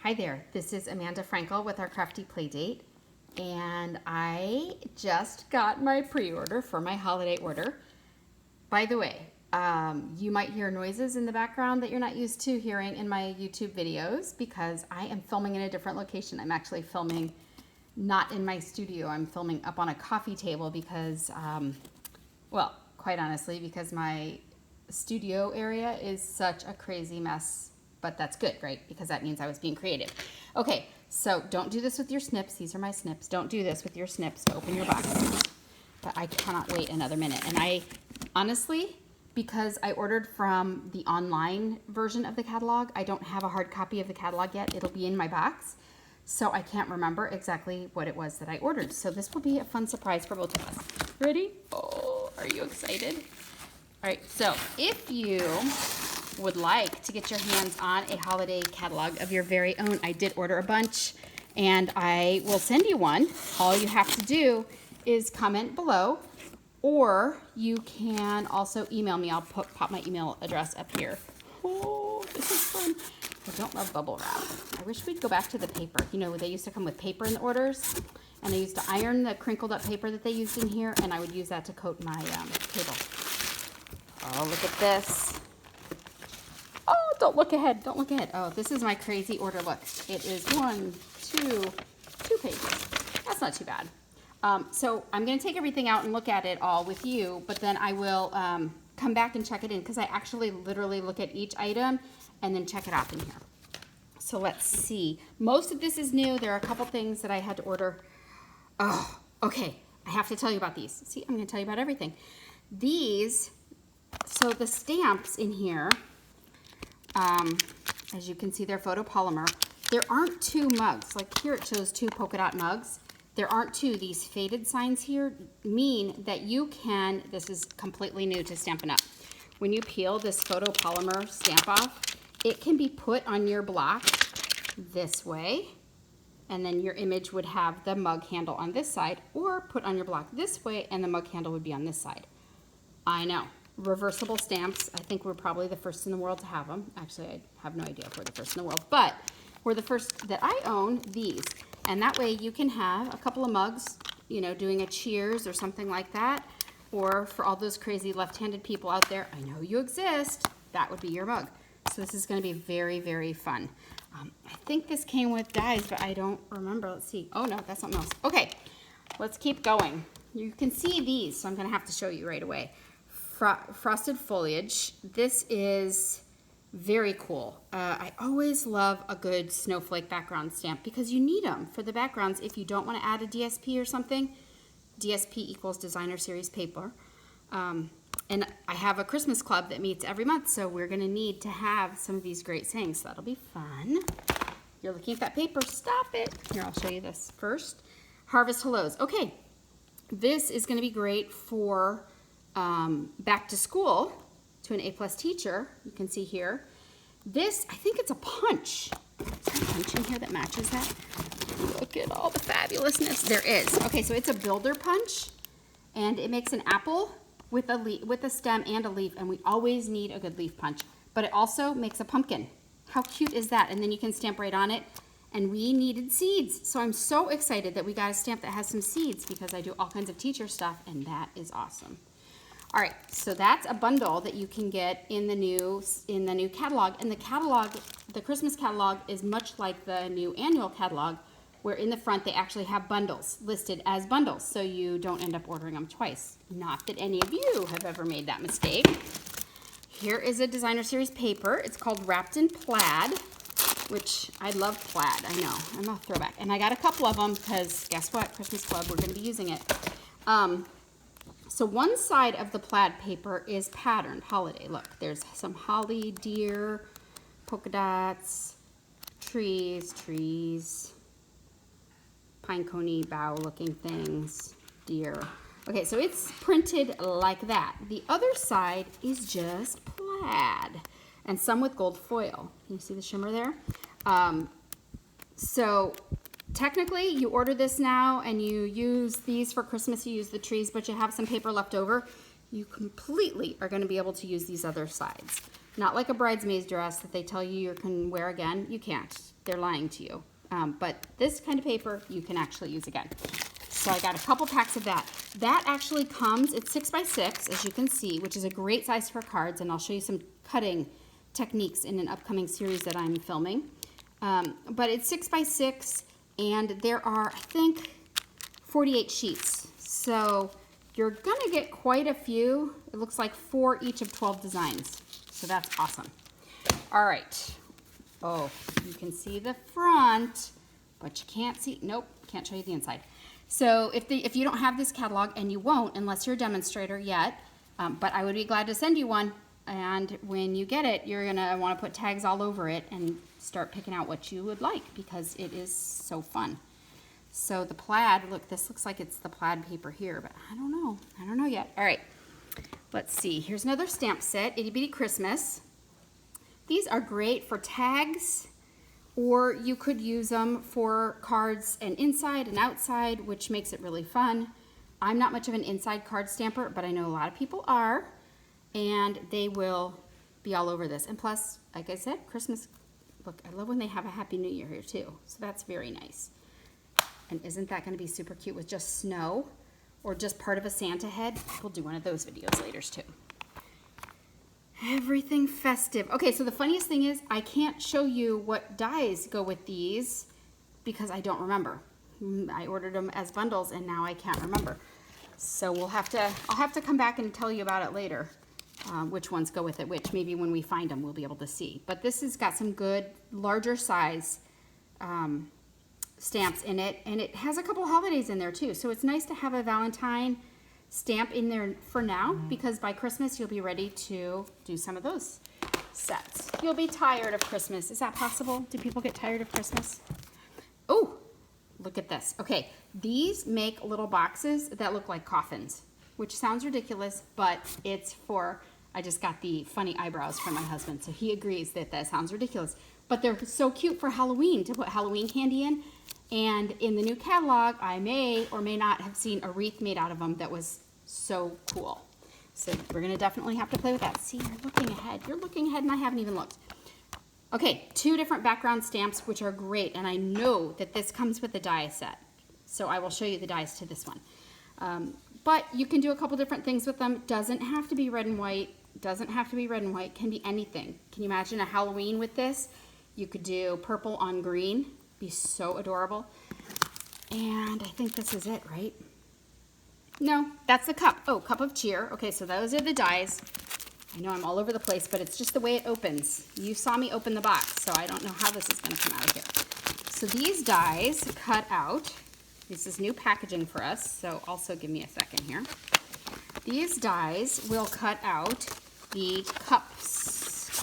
Hi there, this is Amanda Frankel with our Crafty Playdate, and I just got my pre-order for my holiday order. By the way, you might hear noises in the background that you're not used to hearing in my YouTube videos because I am filming in a different location. I'm actually filming not in my studio. I'm filming up on a coffee table because, well, quite honestly, because my studio area is such a crazy mess. But that's good, right? Because that means I was being creative. Okay, so don't do this with your snips. These are my snips. Don't do this with your snips to open your box. But I cannot wait another minute. And I, honestly, because I ordered from the online version of the catalog, I don't have a hard copy of the catalog yet. It'll be in my box. So I can't remember exactly what it was that I ordered. So this will be a fun surprise for both of us. Ready? Oh, are you excited? All right, so if you would like to get your hands on a holiday catalog of your very own, I did order a bunch and I will send you one. All you have to do is comment below, or you can also email me. I'll pop my email address up here. Oh, this is fun. I don't love bubble wrap. I wish we'd go back to the paper. You know, they used to come with paper in the orders, and I used to iron the crinkled up paper that they used in here, and I would use that to coat my table. Oh, look at this. Oh, don't look ahead. Don't look ahead. Oh, this is my crazy order look. It is two pages. That's not too bad. So I'm going to take everything out and look at it all with you, but then I will come back and check it in because I actually literally look at each item and then check it off in here. So let's see. Most of this is new. There are a couple things that I had to order. Oh, okay. I have to tell you about these. See, I'm going to tell you about everything. These, so the stamps in here, as you can see, they're photopolymer. There aren't two mugs. Like here it shows two polka dot mugs. There aren't two. These faded signs here mean that you can, this is completely new to Stampin' Up. When you peel this photopolymer stamp off, it can be put on your block this way, and then your image would have the mug handle on this side, or put on your block this way and the mug handle would be on this side. I know. Reversible stamps, I think we're probably the first in the world to have them. Actually, I have no idea if we're the first in the world, but we're the first that I own these. And that way you can have a couple of mugs, you know, doing a cheers or something like that. Or for all those crazy left-handed people out there, I know you exist, that would be your mug. So this is gonna be very, very fun. I think this came with dies, but I don't remember. Let's see. Oh no, that's something else. Okay, let's keep going. You can see these, so I'm gonna have to show you right away. Frosted foliage. This is very cool. I always love a good snowflake background stamp because you need them for the backgrounds if you don't want to add a DSP or something. DSP equals designer series paper. And I have a Christmas club that meets every month, so we're going to need to have some of these great sayings. So that'll be fun. You're looking at that paper. Stop it. Here, I'll show you this first. Harvest Hellos. Okay, this is going to be great for back to school to an A+ teacher. You can see here. This, I think it's a punch. Is there a punch in here that matches that? Look at all the fabulousness. There is. Okay, so it's a builder punch, and it makes an apple with a leaf, with a stem and a leaf, and we always need a good leaf punch. But it also makes a pumpkin. How cute is that? And then you can stamp right on it. And we needed seeds, so I'm so excited that we got a stamp that has some seeds because I do all kinds of teacher stuff, and that is awesome. All right, so that's a bundle that you can get in the new catalog. And the catalog, the Christmas catalog, is much like the new annual catalog, where in the front they actually have bundles listed as bundles, so you don't end up ordering them twice. Not that any of you have ever made that mistake. Here is a designer series paper. It's called Wrapped in Plaid, which I love plaid. I know, I'm a throwback. And I got a couple of them because guess what? Christmas Club, we're going to be using it. So one side of the plaid paper is patterned holiday. Look, there's some holly, deer, polka dots, trees, pine coney bough looking things, deer. Okay, so it's printed like that. The other side is just plaid and some with gold foil. Can you see the shimmer there? So technically, you order this now and you use these for Christmas, you use the trees, but you have some paper left over, you completely are going to be able to use these other sides. Not like a bridesmaid's dress that they tell you you can wear again. You can't. They're lying to you. But this kind of paper you can actually use again. So I got a couple packs of that. That actually comes, it's 6x6, as you can see, which is a great size for cards, and I'll show you some cutting techniques in an upcoming series that I'm filming. But it's 6x6, and there are, I think, 48 sheets. So you're gonna get quite a few. It looks like 4 each of 12 designs. So that's awesome. All right. Oh, you can see the front, but you can't see, nope, can't show you the inside. So if you don't have this catalog, and you won't unless you're a demonstrator yet, but I would be glad to send you one. And when you get it, you're gonna wanna put tags all over it and start picking out what you would like, because it is so fun. So the plaid, look, this looks like it's the plaid paper here, but I don't know yet. All right, let's see. Here's another stamp set, Itty Bitty Christmas. These are great for tags, or you could use them for cards and inside and outside, which makes it really fun. I'm not much of an inside card stamper, but I know a lot of people are, and they will be all over this. And plus, like I said, Christmas, look, I love when they have a Happy New Year here too, so that's very nice. And isn't that gonna be super cute with just snow or just part of a Santa head? We'll do one of those videos later too. Everything festive. Okay, so the funniest thing is I can't show you what dies go with these because I don't remember. I ordered them as bundles and now I can't remember. So I'll have to come back and tell you about it later, which ones go with it, which maybe when we find them we'll be able to see. But this has got some good larger size stamps in it, and it has a couple holidays in there too. So it's nice to have a Valentine stamp in there for now, because by Christmas you'll be ready to do some of those sets. You'll be tired of Christmas. Is that possible? Do people get tired of Christmas? Oh, look at this. Okay, these make little boxes that look like coffins, which sounds ridiculous, but it's for, I just got the funny eyebrows from my husband, so he agrees that that sounds ridiculous. But they're so cute for Halloween, to put Halloween candy in. And in the new catalog, I may or may not have seen a wreath made out of them that was so cool. So we're gonna definitely have to play with that. See, you're looking ahead. You're looking ahead and I haven't even looked. Okay, 2 different background stamps, which are great. And I know that this comes with the die set. So I will show you the dies to this one. But you can do a couple different things with them. Doesn't have to be red and white. Doesn't have to be red and white. Can be anything. Can you imagine a Halloween with this? You could do purple on green. Be so adorable. And I think this is it, right? No, that's the cup. Oh, cup of cheer. Okay, so those are the dies. I know I'm all over the place, but it's just the way it opens. You saw me open the box, so I don't know how this is going to come out of here. So these dies cut out. This is new packaging for us, so also give me a second here. These dies will cut out the cups.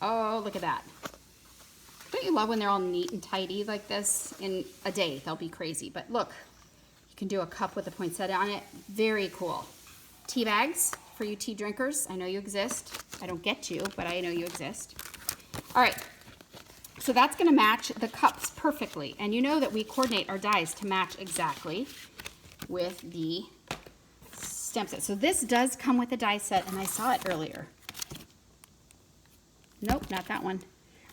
Oh, look at that. Don't you love when they're all neat and tidy like this? In a day, they'll be crazy. But look, you can do a cup with a poinsettia on it. Very cool. Tea bags for you tea drinkers. I know you exist. I don't get you, but I know you exist. All right, so that's gonna match the cups perfectly. And you know that we coordinate our dies to match exactly with the stamp set. So this does come with a die set, and I saw it earlier. Nope, not that one.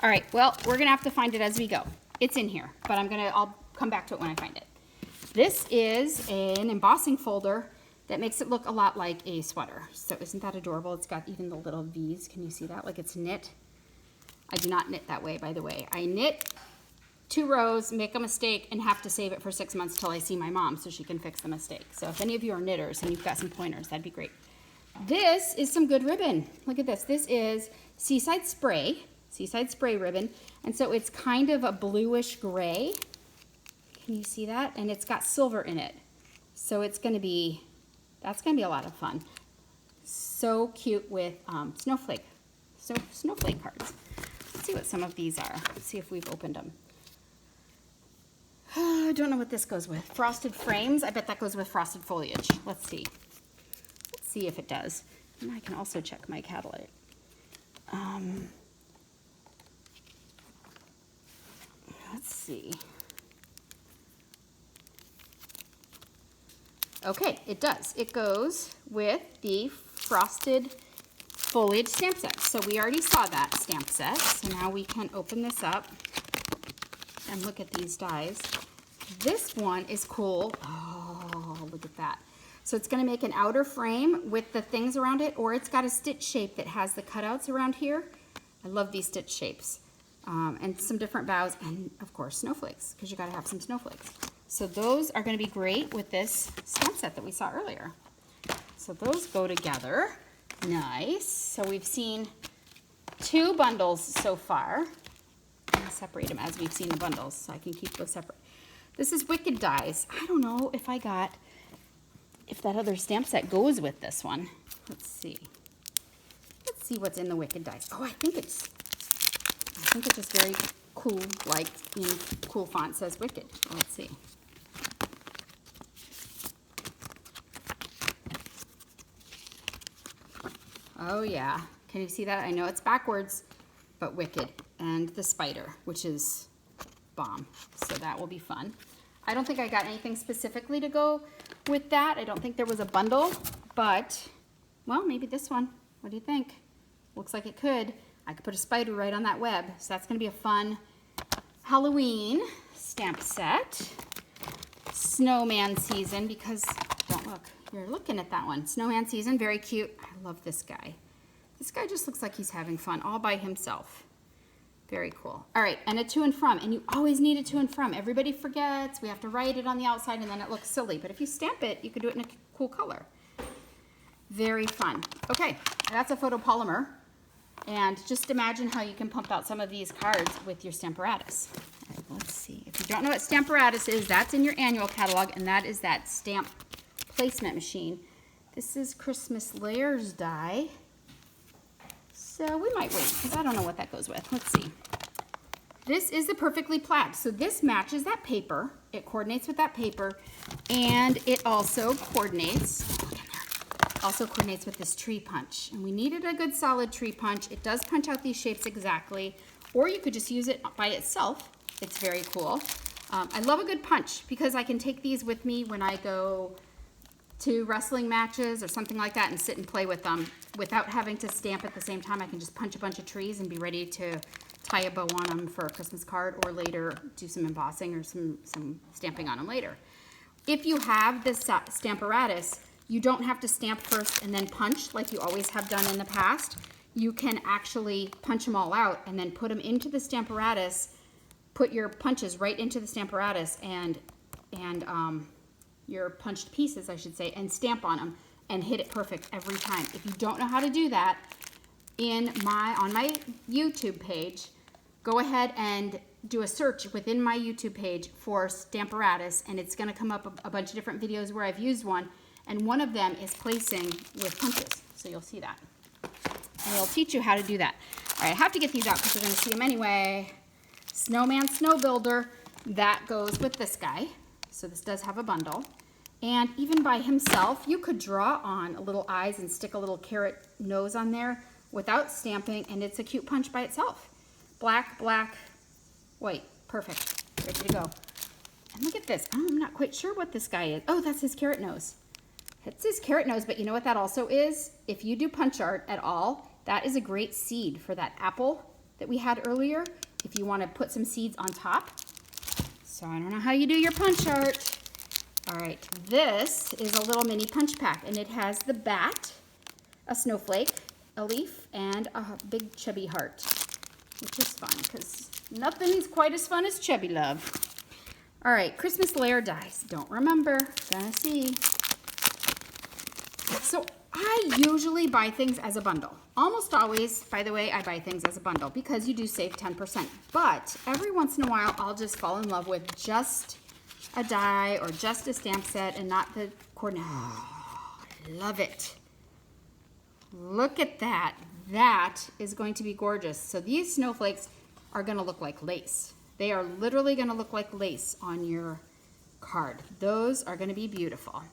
All right, well, we're gonna have to find it as we go. It's in here, but I'll come back to it when I find it. This is an embossing folder that makes it look a lot like a sweater. So isn't that adorable? It's got even the little V's. Can you see that? Like it's knit. I do not knit that way, by the way. I knit 2 rows, make a mistake, and have to save it for 6 months till I see my mom so she can fix the mistake. So if any of you are knitters and you've got some pointers, that'd be great. This is some good ribbon. Look at this. This is Seaside Spray ribbon. And so it's kind of a bluish gray. Can you see that? And it's got silver in it. So it's gonna be, that's gonna be a lot of fun. So cute with snowflake cards. Let's see what some of these are. Let's see if we've opened them. I don't know what this goes with. Frosted frames. I bet that goes with frosted foliage. Let's see. Let's see if it does. And I can also check my catalog. Let's see. Okay, it does. It goes with the frosted foliage stamp set. So we already saw that stamp set. So now we can open this up and look at these dies. This one is cool. Oh, look at that. So it's going to make an outer frame with the things around it, or it's got a stitch shape that has the cutouts around here. I love these stitch shapes. And some different bows, and of course snowflakes, because you got to have some snowflakes. So those are going to be great with this stamp set that we saw earlier. So those go together. Nice. So we've seen 2 bundles so far. I'm going to separate them as we've seen the bundles so I can keep those separate. This is Wicked dies. I don't know if if that other stamp set goes with this one. Let's see. Let's see what's in the Wicked dies. Oh, I think it's just very cool, like in cool font says Wicked. Let's see. Oh yeah, can you see that? I know it's backwards, but Wicked. And the spider, which is bomb. So that will be fun. I don't think I got anything specifically to go with that. I don't think there was a bundle, but, well, maybe this one. What do you think? Looks like it could. I could put a spider right on that web. So that's gonna be a fun Halloween stamp set. Snowman season, because, don't look, you're looking at that one. Snowman season, very cute. I love this guy. This guy just looks like he's having fun all by himself. Very cool. All right, and a to and from, and you always need a to and from. Everybody forgets, we have to write it on the outside and then it looks silly, but if you stamp it, you could do it in a cool color. Very fun. Okay, that's a photopolymer, and just imagine how you can pump out some of these cards with your Stamparatus. All right, let's see. If you don't know what Stamparatus is, that's in your annual catalog, and that is that stamp placement machine. This is Christmas Layers die. So we might wait, because I don't know what that goes with. Let's see. This is the Perfectly Plaid. So this matches that paper. It coordinates with that paper. And it also coordinates, look in there, also coordinates with this tree punch. And we needed a good solid tree punch. It does punch out these shapes exactly. Or you could just use it by itself. It's very cool. I love a good punch, because I can take these with me when I go to wrestling matches or something like that and sit and play with them without having to stamp at the same time. I can just punch a bunch of trees and be ready to tie a bow on them for a Christmas card, or later do some embossing or some stamping on them later. If you have this Stamparatus, you don't have to stamp first and then punch like you always have done in the past. You can actually punch them all out and then put them into the Stamparatus, put your punches right into the Stamparatus and your punched pieces, I should say, and stamp on them and hit it perfect every time. If you don't know how to do that, on my YouTube page, go ahead and do a search within my YouTube page for Stamparatus, and it's gonna come up a bunch of different videos where I've used one, and one of them is placing with punches, so you'll see that. And it'll teach you how to do that. All right, I have to get these out because we're gonna see them anyway. Snowman Snow Builder, that goes with this guy. So this does have a bundle. And even by himself, you could draw on a little eyes and stick a little carrot nose on there without stamping, and it's a cute punch by itself. Black, black, white, perfect, ready to go. And look at this, I'm not quite sure what this guy is. Oh, that's his carrot nose. It's his carrot nose, but you know what that also is? If you do punch art at all, that is a great seed for that apple that we had earlier, if you want to put some seeds on top. So I don't know how you do your punch art. All right, this is a little mini punch pack, and it has the bat, a snowflake, a leaf, and a big chubby heart, which is fun because nothing is quite as fun as chubby love. All right, Christmas layer dies. Don't remember, gonna see. So I usually buy things as a bundle. Almost always, by the way, I buy things as a bundle because you do save 10%. But every once in a while, I'll just fall in love with just a die or just a stamp set and not the coordinate. Oh, I love it. Look at that. That is going to be gorgeous. So these snowflakes are going to look like lace. They are literally going to look like lace on your card. Those are going to be beautiful.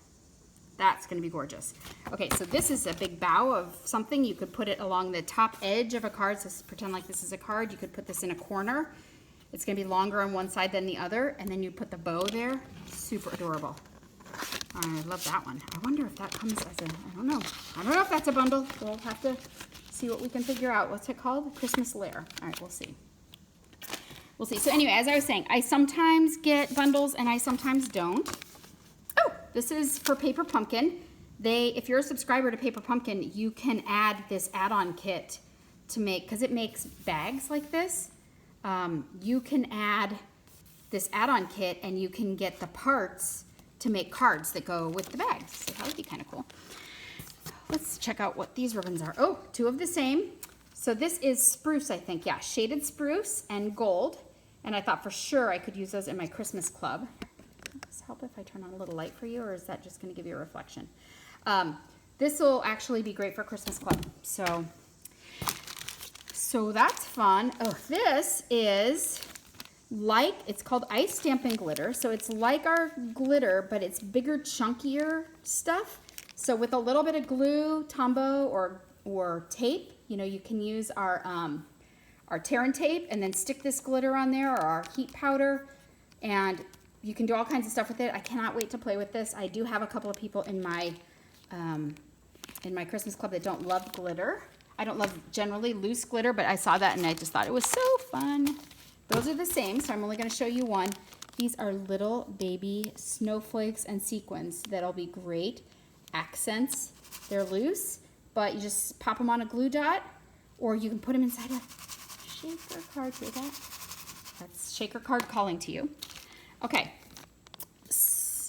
That's going to be gorgeous. Okay, so this is a big bow of something. You could put it along the top edge of a card. So pretend like this is a card. You could put this in a corner. It's going to be longer on one side than the other, and then you put the bow there. Super adorable. I love that one. I wonder if that comes as a, I don't know if that's a bundle. We'll have to see what we can figure out. What's it called? Christmas Lair. All right, we'll see. We'll see. So anyway, as I was saying, I sometimes get bundles and I sometimes don't. Oh, this is for Paper Pumpkin. If you're a subscriber to Paper Pumpkin, you can add this add-on kit to make, because it makes bags like this. You can add this add-on kit and you can get the parts to make cards that go with the bags. So that would be kind of cool. Let's check out what these ribbons are. Oh, two of the same. So this is spruce, I think. Yeah, shaded spruce and gold. And I thought for sure I could use those in my Christmas club. Does this help if I turn on a little light for you, or is that just going to give you a reflection? This will actually be great for Christmas club. So that's fun. Oh, this is like, it's called ice stamping glitter. So it's like our glitter, but it's bigger, chunkier stuff. So with a little bit of glue, Tombow, or tape, you know, you can use our Terran tape and then stick this glitter on there, or our heat powder, and you can do all kinds of stuff with it. I cannot wait to play with this. I do have a couple of people in my Christmas club that don't love glitter. I don't love generally loose glitter, but I saw that and I just thought it was so fun. Those are the same, so I'm only going to show you one. These are little baby snowflakes and sequins that'll be great accents. They're loose, but you just pop them on a glue dot, or you can put them inside a shaker card. See that? That's shaker card calling to you. Okay.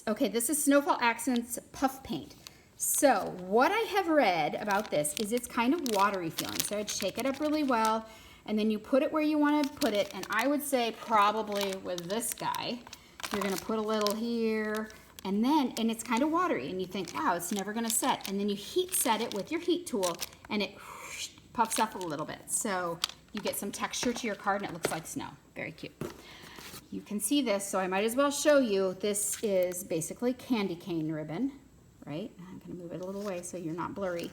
Okay, this is Snowfall Accents Puff Paint. So what I have read about this is it's kind of watery feeling. So I'd shake it up really well, and then you put it where you want to put it. And I would say probably with this guy, you're going to put a little here, and it's kind of watery, and you think, wow, it's never going to set. And then you heat set it with your heat tool, and it puffs up a little bit. So you get some texture to your card, and it looks like snow. Very cute. You can see this, so I might as well show you. This is basically candy cane ribbon, right? I'm going to move it a little way so you're not blurry.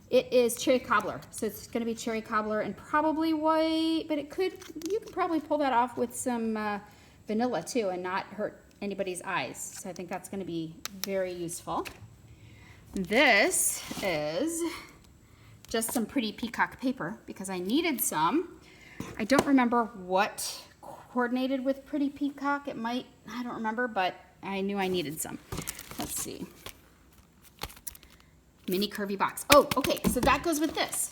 It is cherry cobbler, so it's going to be cherry cobbler and probably white, but you could probably pull that off with some vanilla too and not hurt anybody's eyes. So I think that's going to be very useful. This is just some pretty peacock paper because I needed some. I don't remember what coordinated with pretty peacock. It might, I don't remember, but I knew I needed some. Let's see. Mini curvy box. Oh, okay, so that goes with this.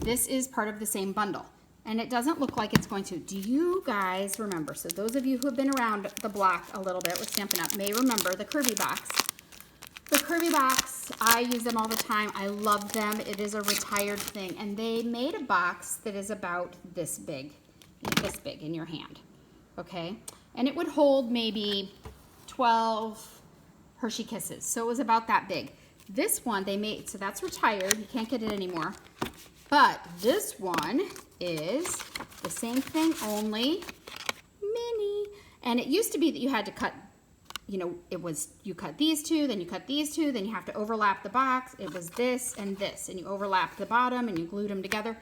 This is part of the same bundle, and it doesn't look like it's going to. Do you guys remember? So those of you who have been around the block a little bit with Stampin' Up! May remember the Kirby box. The Kirby box, I use them all the time. I love them. It is a retired thing, and they made a box that is about this big in your hand, okay? And it would hold maybe 12 Hershey Kisses, so it was about that big. This one they made, so that's retired. You can't get it anymore. But this one is the same thing, only mini. And it used to be that you had to cut, you know, you cut these two, then you cut these two, then you have to overlap the box. It was this, and you overlap the bottom and you glued them together.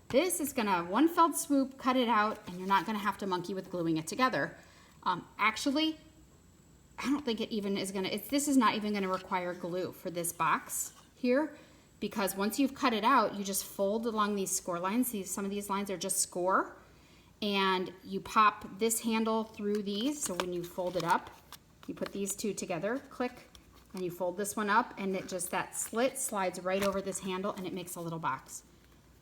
This is gonna, one fell swoop, cut it out, and you're not gonna have to monkey with gluing it together. Actually, I don't think it even is gonna, this is not even gonna require glue for this box here, because once you've cut it out, you just fold along these score lines. Some of these lines are just score, and you pop this handle through these, so when you fold it up, you put these two together, click, and you fold this one up, and it just, that slit slides right over this handle, and it makes a little box.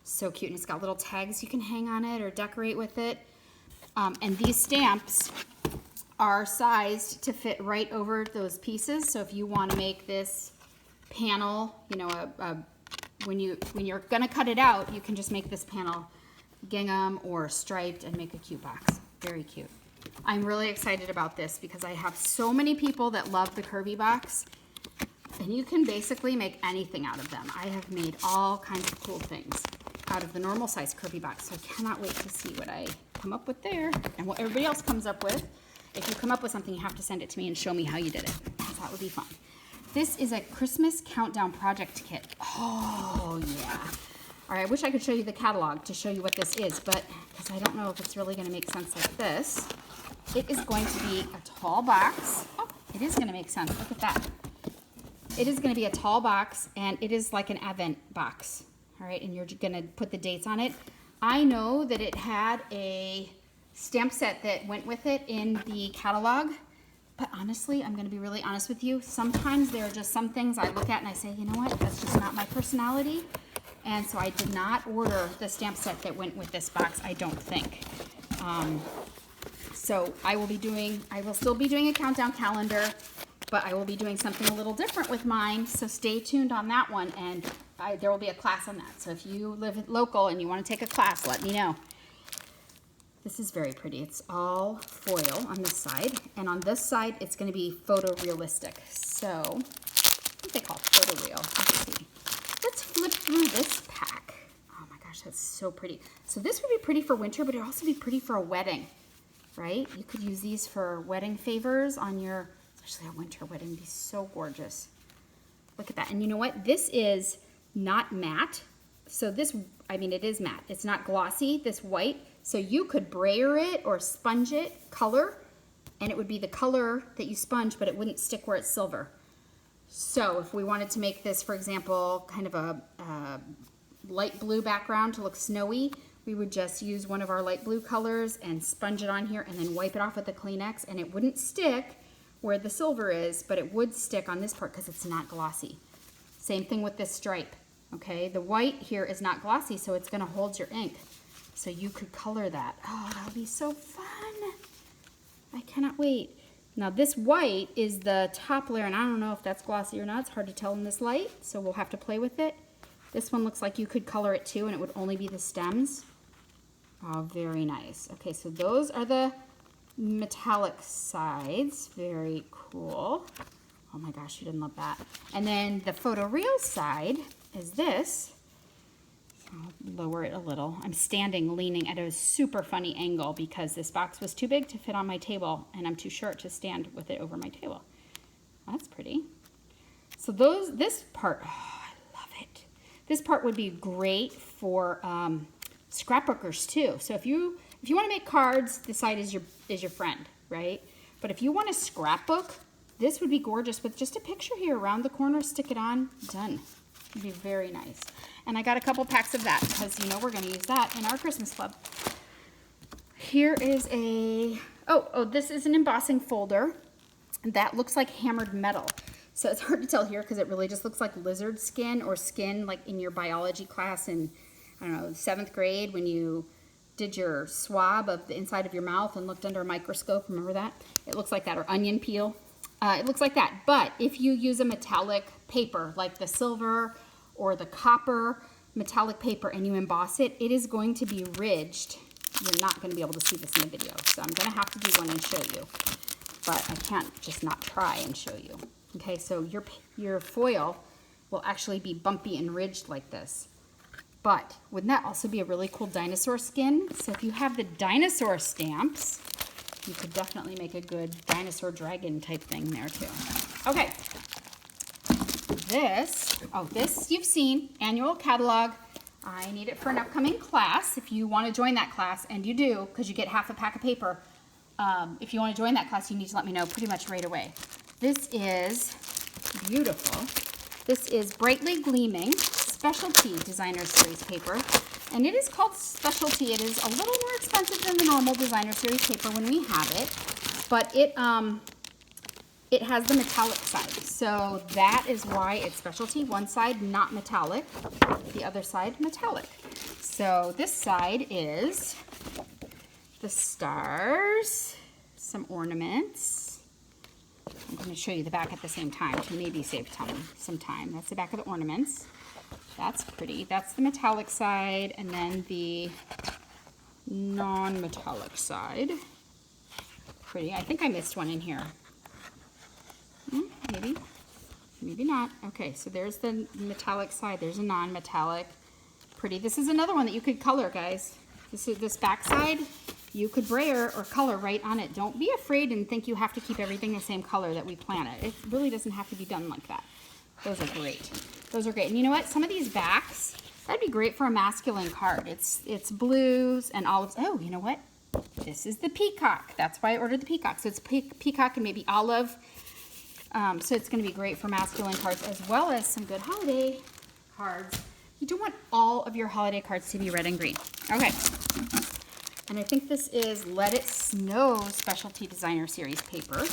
So cute, and it's got little tags you can hang on it or decorate with it. And these stamps are sized to fit right over those pieces. So if you want to make this panel, you know, when you're gonna cut it out, you can just make this panel gingham or striped and make a cute box. Very cute. I'm really excited about this because I have so many people that love the Kirby box, and you can basically make anything out of them. I have made all kinds of cool things out of the normal size Kirby box, so I cannot wait to see what I come up with there and what everybody else comes up with. If you come up with something, you have to send it to me and show me how you did it, because that would be fun. This is a Christmas countdown project kit. Oh, yeah. All right, I wish I could show you the catalog to show you what this is, but because I don't know if it's really going to make sense like this. It is going to be a tall box. Oh, it is going to make sense. Look at that. It is going to be a tall box, and it is like an advent box. All right, and you're gonna put the dates on it. I know that it had a stamp set that went with it in the catalog, but honestly, I'm gonna be really honest with you. Sometimes there are just some things I look at and I say, you know what, that's just not my personality. And so I did not order the stamp set that went with this box, I don't think. So I will still be doing a countdown calendar, but I will be doing something a little different with mine. So stay tuned on that one, and there will be a class on that. So if you live local and you want to take a class, let me know. This is very pretty. It's all foil on this side, and on this side, it's going to be photorealistic. So I think they call it photoreal. Let's see. Let's flip through this pack. Oh my gosh, that's so pretty. So this would be pretty for winter, but it would also be pretty for a wedding, right? You could use these for wedding favors on your, especially a winter wedding. It'd be so gorgeous. Look at that. And you know what? This is not matte. So this, I mean, it is matte. It's not glossy, this white. So you could brayer it or sponge it, color, and it would be the color that you sponge, but it wouldn't stick where it's silver. So if we wanted to make this, for example, kind of a light blue background to look snowy, we would just use one of our light blue colors and sponge it on here and then wipe it off with a Kleenex, and it wouldn't stick where the silver is, but it would stick on this part because it's not glossy. Same thing with this stripe, okay? The white here is not glossy, so it's gonna hold your ink. So you could color that. Oh, that'll be so fun. I cannot wait. Now this white is the top layer, and I don't know if that's glossy or not. It's hard to tell in this light, so we'll have to play with it. This one looks like you could color it too, and it would only be the stems. Oh, very nice. Okay, so those are the metallic sides. Very cool. Oh my gosh, you didn't love that. And then the photoreal side is this. I'll lower it a little. I'm standing, leaning at a super funny angle because this box was too big to fit on my table, and I'm too short to stand with it over my table. That's pretty. So this part, oh, I love it. This part would be great for scrapbookers too. So if you want to make cards, this side is your friend, right? But if you want a scrapbook, this would be gorgeous with just a picture here around the corner, stick it on, done. It'd be very nice. And I got a couple packs of that because, you know, we're going to use that in our Christmas club. Here is a, this is an embossing folder. That looks like hammered metal. So it's hard to tell here because it really just looks like lizard skin or skin like in your biology class in, I don't know, 7th grade when you did your swab of the inside of your mouth and looked under a microscope. Remember that? It looks like that, or onion peel. It looks like that. But if you use a metallic paper like the silver or the copper metallic paper and you emboss it, it is going to be ridged. You're not going to be able to see this in the video, so I'm going to have to do one and show you. But I can't just not try and show you. Okay, so your foil will actually be bumpy and ridged like this. But wouldn't that also be a really cool dinosaur skin? So if you have the dinosaur stamps, you could definitely make a good dinosaur dragon type thing there too. Okay. This you've seen, annual catalog. I need it for an upcoming class. If you want to join that class, and you do, because you get half a pack of paper, if you want to join that class, you need to let me know pretty much right away. This is beautiful. This is Brightly Gleaming Specialty Designer Series paper, and it is called Specialty. It is a little more expensive than the normal Designer Series paper when we have it, but it has the metallic side, so that is why it's Specialty. One side not metallic, the other side metallic. So this side is the stars, some ornaments. I'm going to show you the back at the same time to maybe save some time. That's the back of the ornaments. That's pretty. That's the metallic side, and then the non-metallic side. Pretty. I think I missed one in here. Maybe. Maybe not. Okay, so there's the metallic side. There's a non-metallic. Pretty. This is another one that you could color, guys. This back side, you could brayer or color right on it. Don't be afraid and think you have to keep everything the same color that we plan it. It really doesn't have to be done like that. Those are great. Those are great. And you know what? Some of these backs, that'd be great for a masculine card. It's blues and olives. Oh, you know what? This is the peacock. That's why I ordered the peacock. So it's peacock and maybe olive. So it's going to be great for masculine cards as well as some good holiday cards. You don't want all of your holiday cards to be red and green. Okay. And I think this is Let It Snow Specialty Designer Series paper.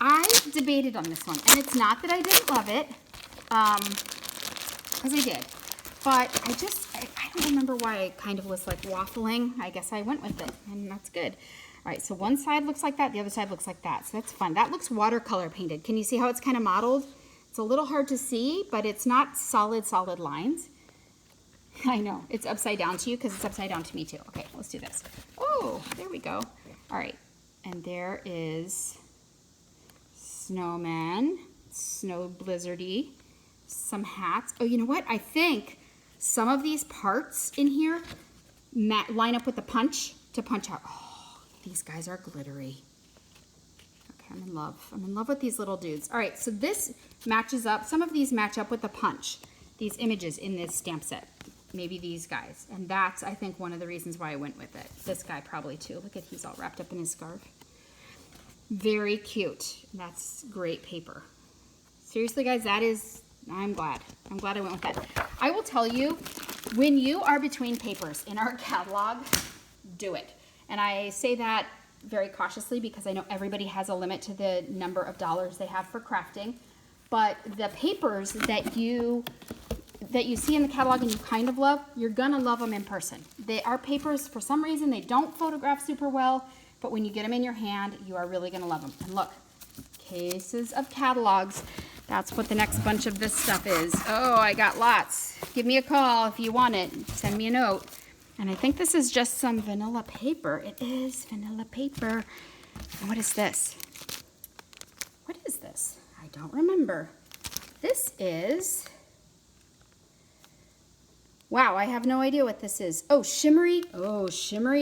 I debated on this one, and it's not that I didn't love it, because I did. But I don't remember why I kind of was like waffling. I guess I went with it, and that's good. All right, so one side looks like that, the other side looks like that. So that's fun. That looks watercolor painted. Can you see how it's kind of modeled? It's a little hard to see, but it's not solid lines. I know, it's upside down to you because it's upside down to me too. Okay, let's do this. Oh, there we go. All right, and there is snowman, snow blizzardy, some hats. Oh, you know what? I think some of these parts in here line up with the punch to punch out. Oh, these guys are glittery. Okay, I'm in love. I'm in love with these little dudes. All right, so this matches up. Some of these match up with the punch, these images in this stamp set. Maybe these guys. And that's, I think, one of the reasons why I went with it. This guy probably too. Look at, he's all wrapped up in his scarf. Very cute. That's great paper. Seriously, guys, that is, I'm glad. I'm glad I went with that. I will tell you, when you are between papers in our catalog, do it. And I say that very cautiously because I know everybody has a limit to the number of dollars they have for crafting. But the papers that you see in the catalog and you kind of love, you're gonna love them in person. They are papers, for some reason, they don't photograph super well, but when you get them in your hand, you are really gonna love them. And look, cases of catalogs. That's what the next bunch of this stuff is. Oh, I got lots. Give me a call if you want it. Send me a note. And I think this is just some vanilla paper. It is vanilla paper. And what is this? What is this? I don't remember. This is... Wow, I have no idea what this is. Oh, shimmery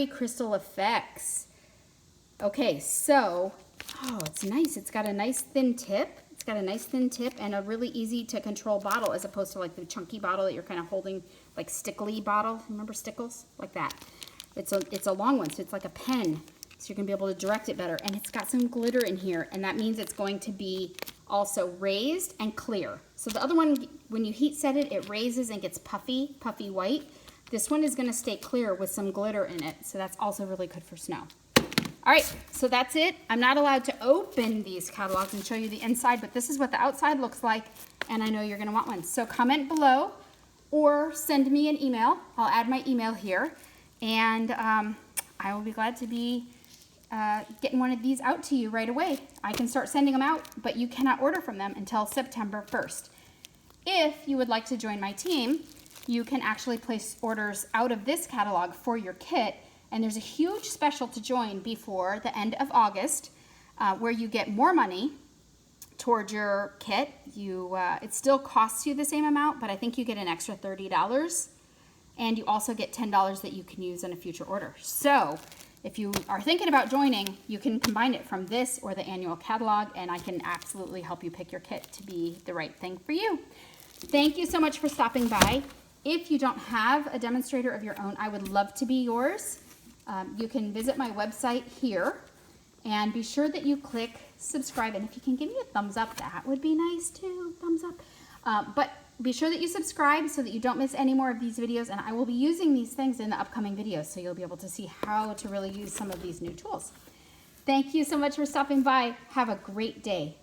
crystal effects. Okay, so, oh, it's nice. It's got a nice thin tip. It's got a nice thin tip and a really easy to control bottle as opposed to like the chunky bottle that you're kind of holding, like stickly bottle. Remember Stickles? Like that. It's a long one, so it's like a pen. So you're gonna be able to direct it better. And it's got some glitter in here, and that means it's going to be also raised and clear. So the other one, when you heat set it, it raises and gets puffy white. This one is gonna stay clear with some glitter in it. So that's also really good for snow. All right, so that's it. I'm not allowed to open these catalogs and show you the inside, but this is what the outside looks like, and I know you're gonna want one. So comment below or send me an email. I'll add my email here, and I will be glad to be getting one of these out to you right away. I can start sending them out, but you cannot order from them until September 1st. If you would like to join my team, you can actually place orders out of this catalog for your kit, and there's a huge special to join before the end of August where you get more money towards your kit. It still costs you the same amount, but I think you get an extra $30, and you also get $10 that you can use in a future order. So if you are thinking about joining, you can combine it from this or the annual catalog, and I can absolutely help you pick your kit to be the right thing for you. Thank you so much for stopping by. If you don't have a demonstrator of your own, I would love to be yours. You can visit my website here, and be sure that you click subscribe, and if you can give me a thumbs up, that would be nice too, thumbs up. But be sure that you subscribe so that you don't miss any more of these videos, and I will be using these things in the upcoming videos, so you'll be able to see how to really use some of these new tools. Thank you so much for stopping by. Have a great day.